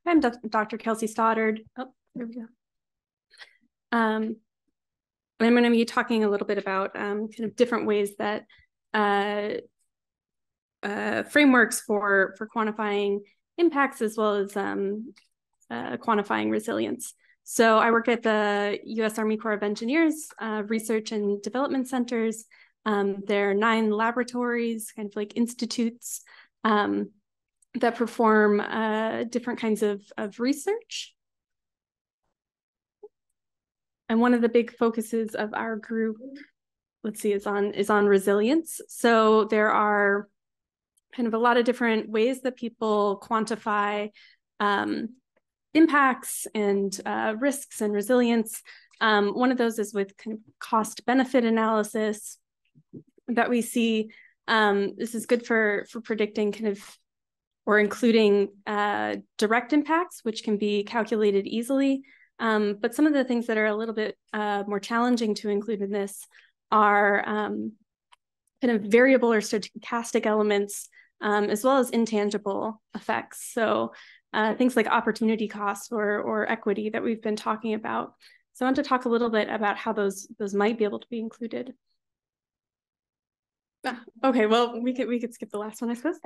I'm Dr. Kelsey Stoddard. Oh, there we go. And I'm going to be talking a little bit about kind of different ways that frameworks for quantifying impacts as well as quantifying resilience. So I work at the U.S. Army Corps of Engineers Research and Development Centers. There are 9 laboratories, kind of like institutes that perform different kinds of research. And one of the big focuses of our group, let's see, is on resilience. So there are kind of a lot of different ways that people quantify impacts and risks and resilience. One of those is with kind of cost-benefit analysis that we see. This is good for predicting kind of or including direct impacts, which can be calculated easily. But some of the things that are a little bit more challenging to include in this are kind of variable or stochastic elements, as well as intangible effects. So things like opportunity costs or equity that we've been talking about. So I want to talk a little bit about how those might be able to be included. Okay, well, we could skip the last one, I suppose.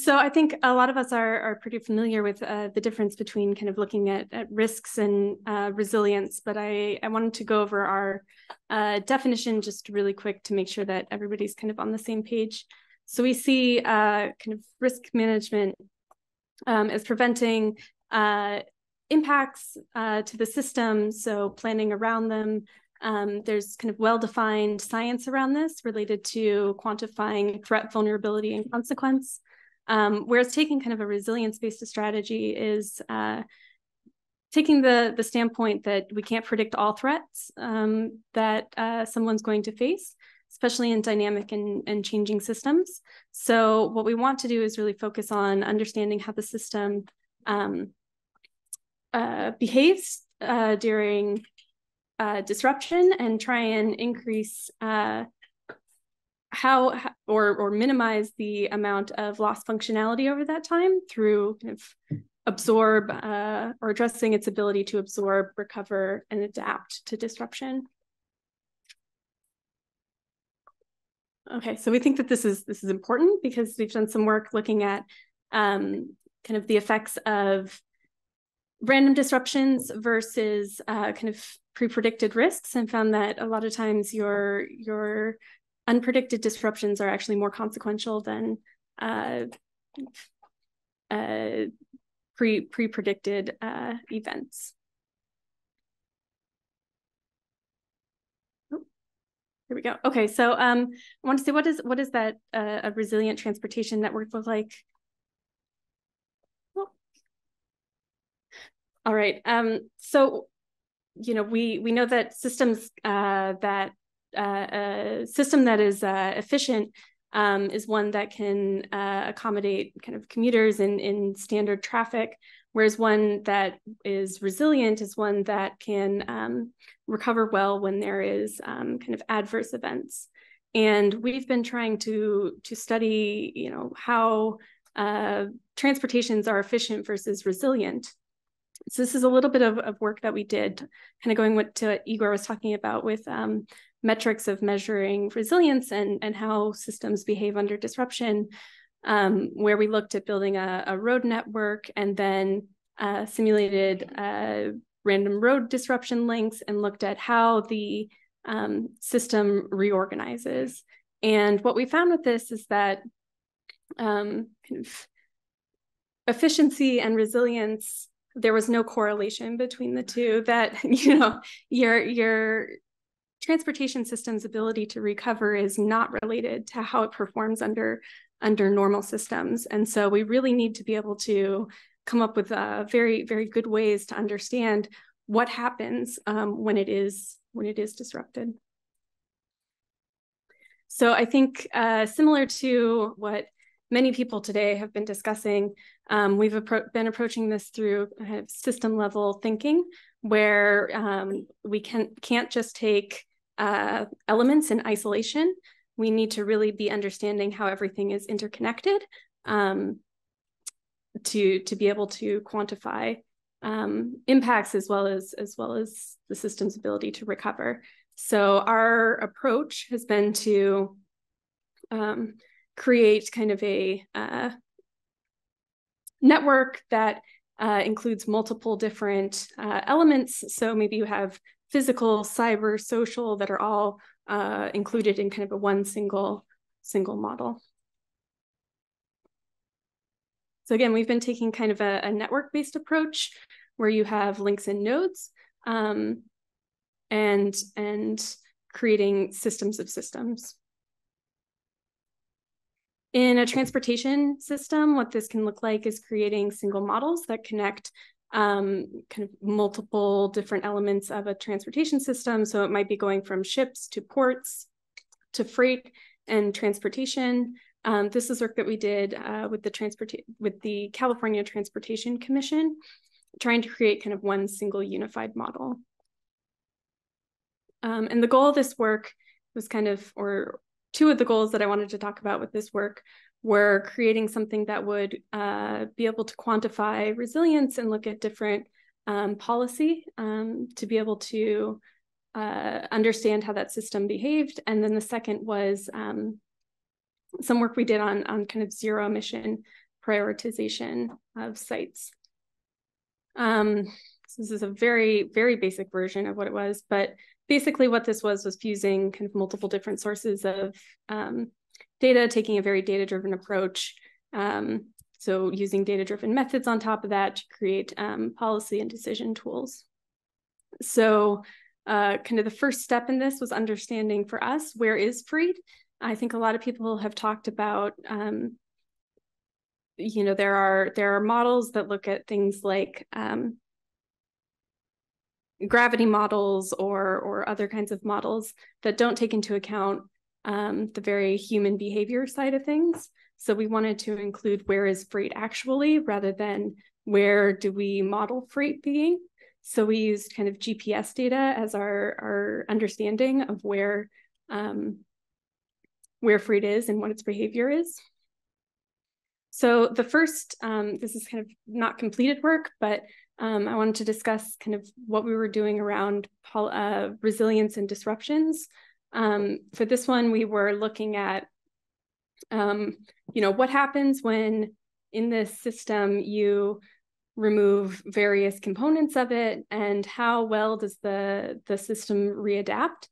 So I think a lot of us are pretty familiar with the difference between kind of looking at risks and resilience, but I wanted to go over our definition just really quick to make sure that everybody's kind of on the same page. So we see kind of risk management as preventing impacts to the system, so planning around them. There's kind of well-defined science around this related to quantifying threat, vulnerability, and consequence. Whereas taking kind of a resilience-based strategy is taking the standpoint that we can't predict all threats that someone's going to face, especially in dynamic and changing systems. So what we want to do is really focus on understanding how the system behaves during disruption and try and increase how or minimize the amount of lost functionality over that time through kind of absorb or addressing its ability to absorb, recover, and adapt to disruption. Okay, so we think that this is important because we've done some work looking at kind of the effects of random disruptions versus kind of pre-predicted risks, and found that a lot of times your unpredicted disruptions are actually more consequential than pre-predicted events. Oh, here we go. Okay, so I want to say what is that a resilient transportation network look like? All right. So, you know, we know that systems a system that is efficient is one that can accommodate kind of commuters in standard traffic, whereas one that is resilient is one that can recover well when there is kind of adverse events. And we've been trying to study, you know, how transportations are efficient versus resilient. So this is a little bit of work that we did, kind of going to what Igor was talking about with metrics of measuring resilience and how systems behave under disruption, where we looked at building a road network and then simulated random road disruption links and looked at how the system reorganizes. And what we found with this is that kind of efficiency and resilience, there was no correlation between the two, that, you know, your transportation system's ability to recover is not related to how it performs under normal systems. And so we really need to be able to come up with very, very good ways to understand what happens when it is disrupted. So I think similar to what many people today have been discussing, we've been approaching this through kind of system level thinking, where we can't just take elements in isolation. We need to really be understanding how everything is interconnected. to be able to quantify impacts as well as the system's ability to recover. So our approach has been to create kind of a network that includes multiple different elements. So maybe you have physical, cyber, social that are all included in kind of a one single model. So again, we've been taking kind of a network-based approach where you have links and nodes and creating systems of systems. In a transportation system, what this can look like is creating single models that connect kind of multiple different elements of a transportation system. So it might be going from ships to ports to freight and transportation. This is work that we did with the California Transportation Commission, trying to create kind of one single unified model. And the goal of this work was kind of, or two of the goals that I wanted to talk about with this work were creating something that would be able to quantify resilience and look at different policy to be able to understand how that system behaved. And then the second was some work we did on kind of zero emission prioritization of sites. So this is a very, very basic version of what it was, but basically what this was fusing kind of multiple different sources of data, taking a very data-driven approach. So using data-driven methods on top of that to create policy and decision tools. So kind of the first step in this was understanding for us, where is freight? I think a lot of people have talked about, you know, there are models that look at things like gravity models or other kinds of models that don't take into account the very human behavior side of things. So we wanted to include where is freight actually, rather than where do we model freight being. So we used kind of GPS data as our understanding of where freight is and what its behavior is. So the first, this is kind of not completed work, but I wanted to discuss kind of what we were doing around resilience and disruptions. For this one, we were looking at, you know, what happens when in this system you remove various components of it, and how well does the system readapt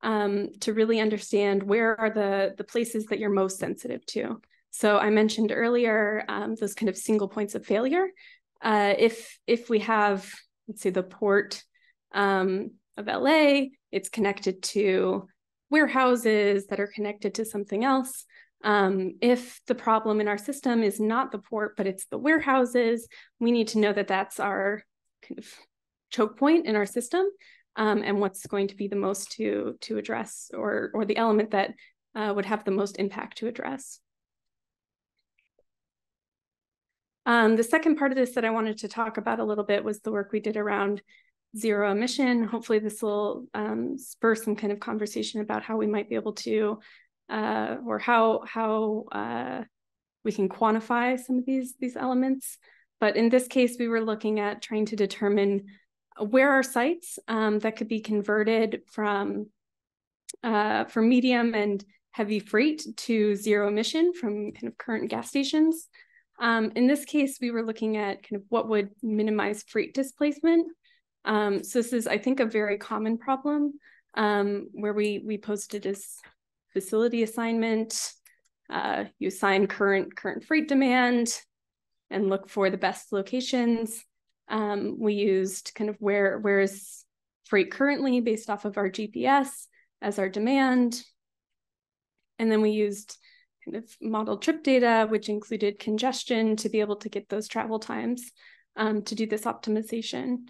to really understand where are the places that you're most sensitive to. So I mentioned earlier those kind of single points of failure. If we have, let's say, the port of LA, it's connected to warehouses that are connected to something else. If the problem in our system is not the port, but it's the warehouses, we need to know that that's our kind of choke point in our system, and what's going to be the most to address, or the element that would have the most impact to address. The second part of this that I wanted to talk about a little bit was the work we did around zero emission. Hopefully this will spur some kind of conversation about how we might be able to, or how we can quantify some of these elements. But in this case, we were looking at trying to determine where are sites that could be converted from medium and heavy freight to zero emission from kind of current gas stations. In this case, we were looking at kind of what would minimize freight displacement. So this is, I think, a very common problem where we posted as facility assignment. You assign current freight demand and look for the best locations. We used kind of where is freight currently based off of our GPS as our demand. And then we used kind of model trip data, which included congestion to be able to get those travel times to do this optimization.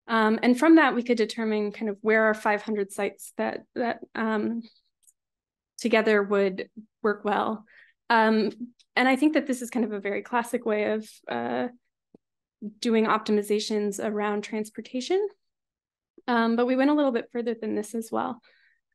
And from that, we could determine kind of where are 500 sites that together would work well. And I think that this is kind of a very classic way of doing optimizations around transportation. But we went a little bit further than this as well.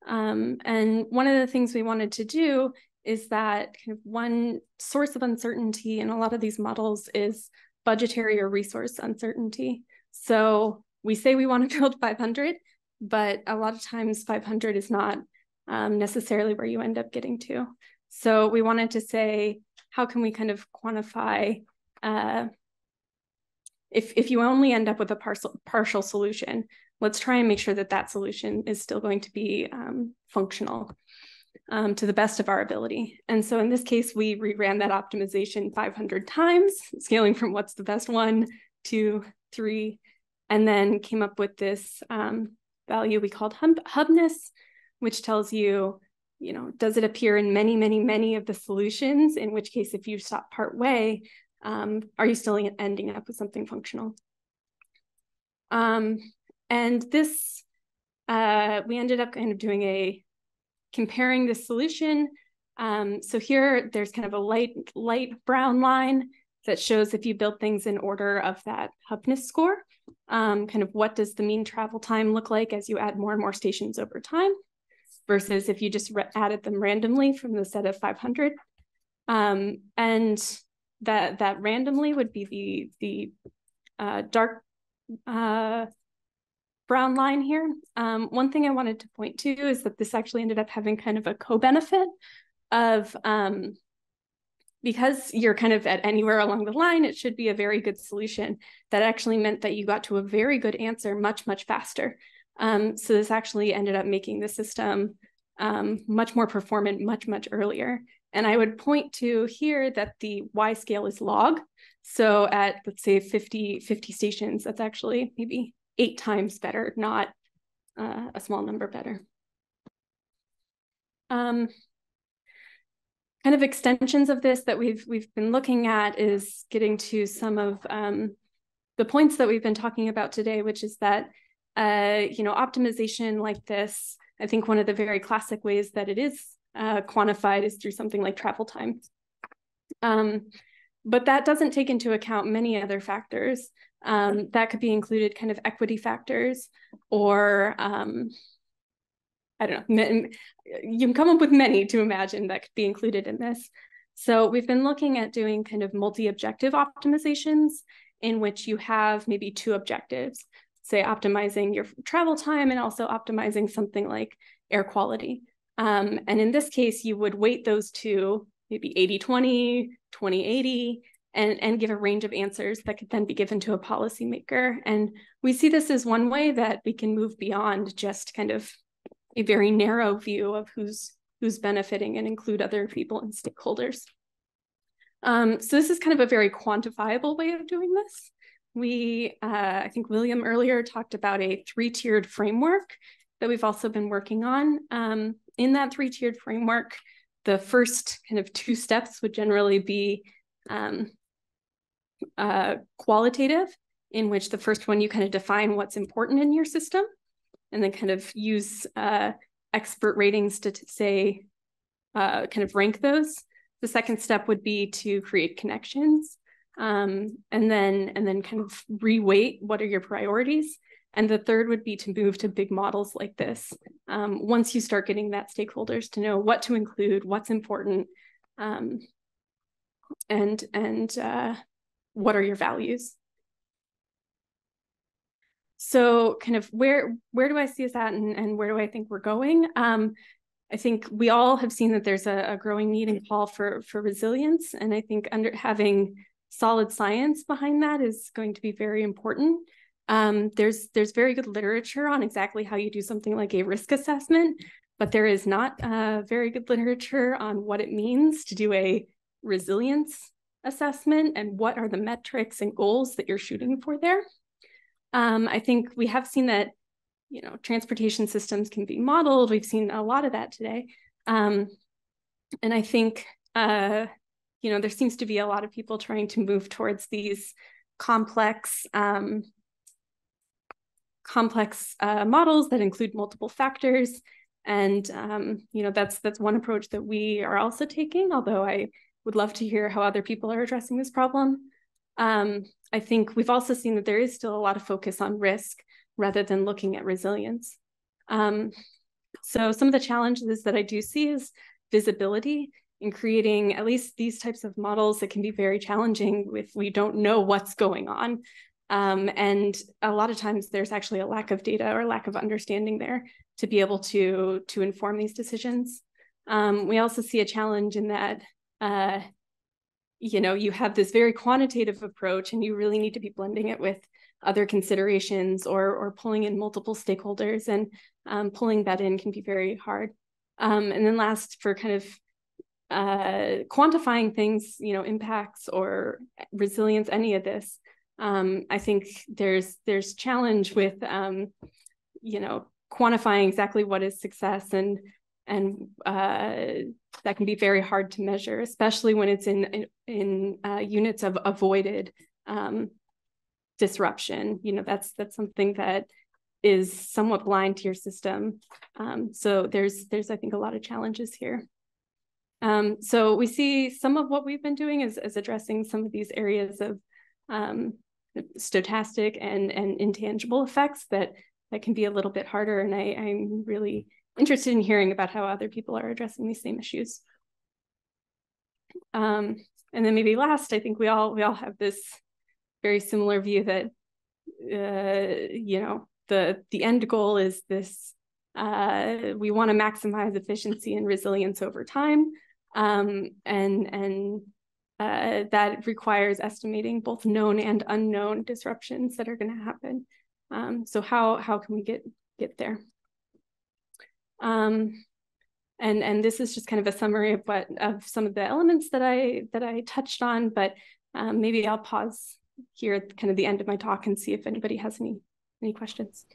And one of the things we wanted to do is that kind of one source of uncertainty in a lot of these models is budgetary or resource uncertainty. So we say we want to build 500, but a lot of times 500 is not necessarily where you end up getting to. So we wanted to say, how can we kind of quantify if you only end up with a partial solution, let's try and make sure that that solution is still going to be functional to the best of our ability. And so in this case, we reran that optimization 500 times, scaling from what's the best 1, 2, 3, and then came up with this value we called hubness, which tells you, does it appear in many, many, many of the solutions? In which case, if you stop part way, are you still ending up with something functional? And this, we ended up kind of doing comparing this solution. So here, there's kind of a light brown line that shows if you build things in order of that hubness score, kind of what does the mean travel time look like as you add more and more stations over time, versus if you just added them randomly from the set of 500. And that randomly would be the dark brown line here. One thing I wanted to point to is that this actually ended up having kind of a co-benefit of, because you're kind of at anywhere along the line, it should be a very good solution. That actually meant that you got to a very good answer much, much faster. So this actually ended up making the system much more performant, much, much earlier. And I would point to here that the Y scale is log. So at, let's say, 50 stations, that's actually maybe 8 times better, not a small number better. Kind of extensions of this that we've been looking at is getting to some of the points that we've been talking about today, which is that optimization like this, I think one of the very classic ways that it is quantified is through something like travel time. But that doesn't take into account many other factors that could be included, kind of equity factors, or I don't know, you can come up with many to imagine that could be included in this. So we've been looking at doing kind of multi-objective optimizations in which you have maybe 2 objectives, say optimizing your travel time and also optimizing something like air quality. And in this case, you would weight those 2, maybe 80-20, 20-80, and give a range of answers that could then be given to a policymaker. And we see this as one way that we can move beyond just kind of a very narrow view of who's benefiting and include other people and stakeholders. So this is kind of a very quantifiable way of doing this. I think William earlier talked about a 3-tiered framework that we've also been working on. In that 3-tiered framework, the first kind of 2 steps would generally be qualitative, in which the first one you kind of define what's important in your system, and then kind of use expert ratings to say, kind of rank those. The second step would be to create connections, and then kind of reweight what are your priorities. And the third would be to move to big models like this. Once you start getting that stakeholders to know what to include, what's important, and what are your values. So kind of where do I see us at, and where do I think we're going? I think we all have seen that there's a growing need and call for resilience. And I think having solid science behind that is going to be very important. There's very good literature on exactly how you do something like a risk assessment, but there is not very good literature on what it means to do a resilience assessment and what are the metrics and goals that you're shooting for there. I think we have seen that, transportation systems can be modeled. We've seen a lot of that today. And I think, there seems to be a lot of people trying to move towards these complex models that include multiple factors. And, that's one approach that we are also taking, although I would love to hear how other people are addressing this problem. I think we've also seen that there is still a lot of focus on risk rather than looking at resilience. So some of the challenges that I do see is visibility. in creating at least these types of models that can be very challenging if we don't know what's going on. And a lot of times there's actually a lack of data or lack of understanding there to be able to inform these decisions. We also see a challenge in that, you have this very quantitative approach and you really need to be blending it with other considerations or pulling in multiple stakeholders, and pulling that in can be very hard. And then last, for kind of quantifying things, impacts or resilience, any of this, I think there's challenge with, quantifying exactly what is success, and that can be very hard to measure, especially when it's in units of avoided disruption. That's something that is somewhat blind to your system. So there's I think a lot of challenges here. So we see some of what we've been doing is addressing some of these areas of stochastic and intangible effects that can be a little bit harder. And I'm really interested in hearing about how other people are addressing these same issues. And then maybe last, I think we all have this very similar view that the end goal is this: we want to maximize efficiency and resilience over time, and that requires estimating both known and unknown disruptions that are going to happen. So how can we get there? And this is just kind of a summary of some of the elements that I touched on, but maybe I'll pause here at kind of the end of my talk and see if anybody has any questions.